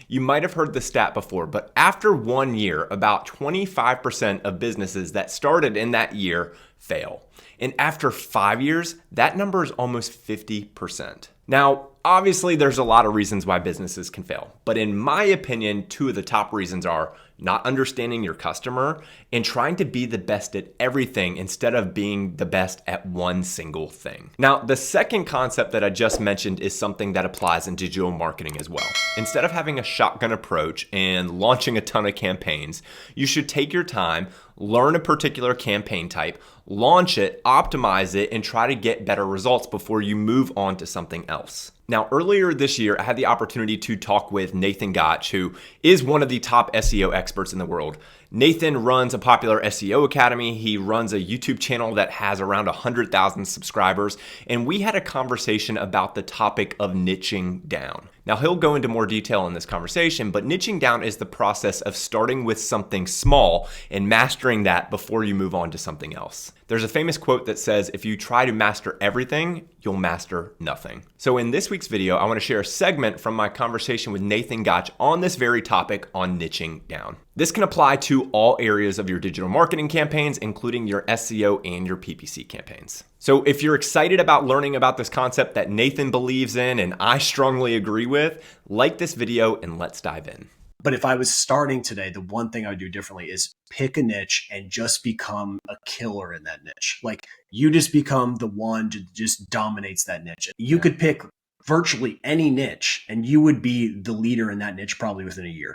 You might have heard the stat before, but after 1 year, about 25% of businesses that started in that year fail. And after 5 years, that number is almost 50%. Now, obviously, there's a lot of reasons why businesses can fail, but in my opinion, two of the top reasons are not understanding your customer and trying to be the best at everything instead of being the best at one single thing. Now, the second concept that I just mentioned is something that applies in digital marketing as well. Instead of having a shotgun approach and launching a ton of campaigns, you should take your time, learn a particular campaign type, launch it, optimize it, and try to get better results before you move on to something else. Now, earlier this year, I had the opportunity to talk with Nathan Gotch, who is one of the top SEO experts in the world. Nathan runs a popular SEO academy. He runs a YouTube channel that has around 100,000 subscribers. And we had a conversation about the topic of niching down. Now, he'll go into more detail in this conversation, but niching down is the process of starting with something small and mastering that before you move on to something else. There's a famous quote that says, if you try to master everything, you'll master nothing. So in this week's video, I want to share a segment from my conversation with Nathan Gotch on this very topic on niching down. This can apply to all areas of your digital marketing campaigns, including your SEO and your PPC campaigns. So if you're excited about learning about this concept that Nathan believes in and I strongly agree with, like this video and let's dive in. But if I was starting today, the one thing I would do differently is pick a niche and just become a killer in that niche. Like you just become the one that just dominates that niche. You could pick virtually any niche and you would be the leader in that niche probably within a year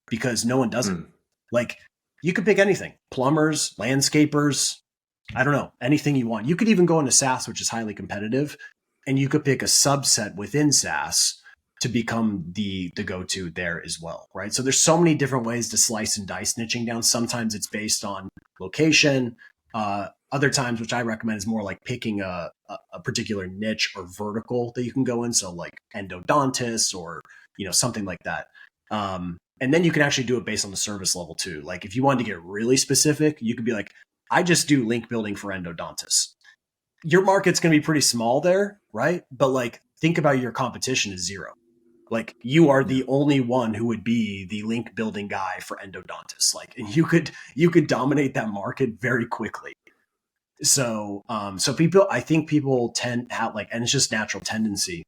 because no one does it. Like you could pick anything, plumbers, landscapers, I don't know, anything you want. You could even go into SaaS, which is highly competitive, and you could pick a subset within SaaS to become the go-to there as well, right? So there's so many different ways to slice and dice niching down. Sometimes it's based on location. Other times, which I recommend, is more like picking a particular niche or vertical that you can go in. So like endodontists or, something like that. And then you can actually do it based on the service level too. Like if you wanted to get really specific, you could be like, I just do link building for endodontists. Your market's going to be pretty small there, right? But like, think about your competition is zero. Like you are the only one who would be the link building guy for endodontists. Like, and you could dominate that market very quickly. So, I think people tend to have and it's just natural tendency.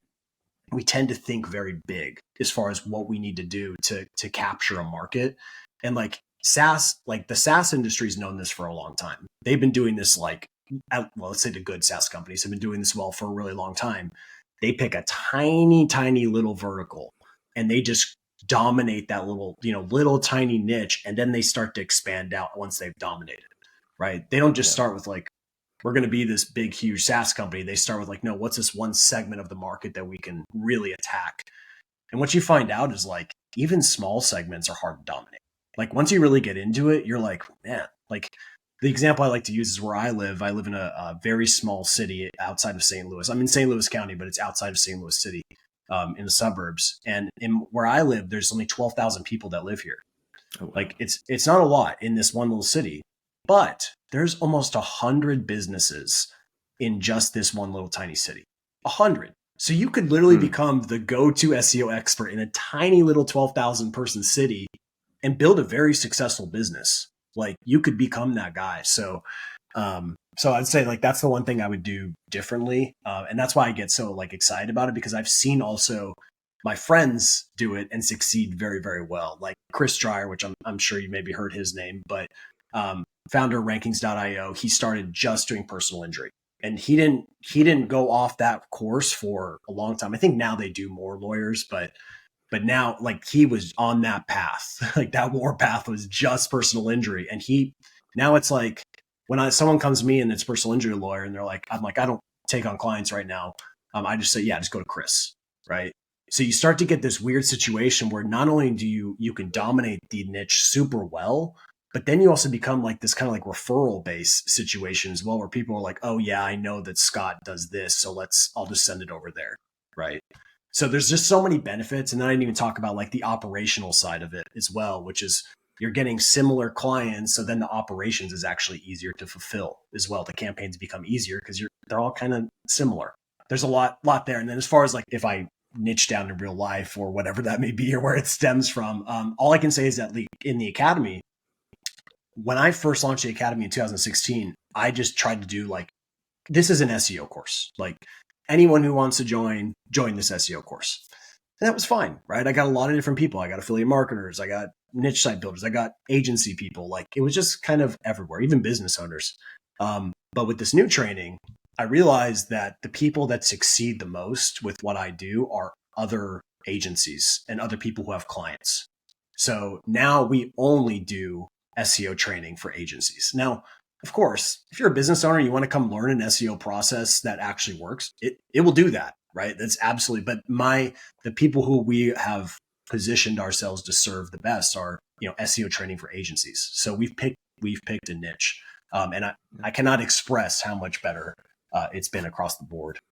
We tend to think very big as far as what we need to do to capture a market. And like SaaS, like the SaaS industry has known this for a long time. They've been doing this let's say the good SaaS companies have been doing this well for a really long time. They pick a tiny, tiny little vertical and they just dominate that little tiny niche. And then they start to expand out once they've dominated, right? They don't just start with we're going to be this big, huge SaaS company. They start with no, what's this one segment of the market that we can really attack? And what you find out is even small segments are hard to dominate. Like once you really get into it, you're like, man, the example I like to use is where I live. I live in a very small city outside of St. Louis. I'm in St. Louis County, but it's outside of St. Louis City, in the suburbs. And where I live, there's only 12,000 people that live here. Oh, wow. It's not a lot in this one little city, but there's almost 100 businesses in just this one little tiny city. 100. So you could literally become the go-to SEO expert in a tiny little 12,000 person city and build a very successful business. Like you could become that guy. So I'd say that's the one thing I would do differently. And that's why I get so excited about it, because I've seen also my friends do it and succeed very, very well. Like Chris Dreyer, which I'm sure you maybe heard his name, but founder of rankings.io, he started just doing personal injury. And he didn't go off that course for a long time. I think now they do more lawyers, but now he was on that path. That war path was just personal injury. And now it's when someone comes to me and it's personal injury lawyer and I'm like, I don't take on clients right now. I just say, yeah, just go to Chris. Right. So you start to get this weird situation where not only do you can dominate the niche super well, but then you also become this kind of referral based situation as well, where people are like, oh yeah, I know that Scott does this. So I'll just send it over there. Right. So there's just so many benefits. And then I didn't even talk about the operational side of it as well, which is you're getting similar clients. So then the operations is actually easier to fulfill as well. The campaigns become easier because they're all kind of similar. There's a lot there. And then as far as if I niche down in real life or whatever that may be or where it stems from. All I can say is that in the academy, when I first launched the academy in 2016, I just tried to do like, this is an SEO course. Like anyone who wants to join this SEO course. And that was fine, right? I got a lot of different people. I got affiliate marketers. I got niche site builders. I got agency people. Like it was just kind of everywhere, even business owners. But with this new training, I realized that the people that succeed the most with what I do are other agencies and other people who have clients. So now we only do SEO training for agencies. Now, of course, if you're a business owner, you want to come learn an SEO process that actually works, it will do that, right? That's absolutely. But the people who we have positioned ourselves to serve the best are, SEO training for agencies. So we've picked a niche, and I cannot express how much better it's been across the board.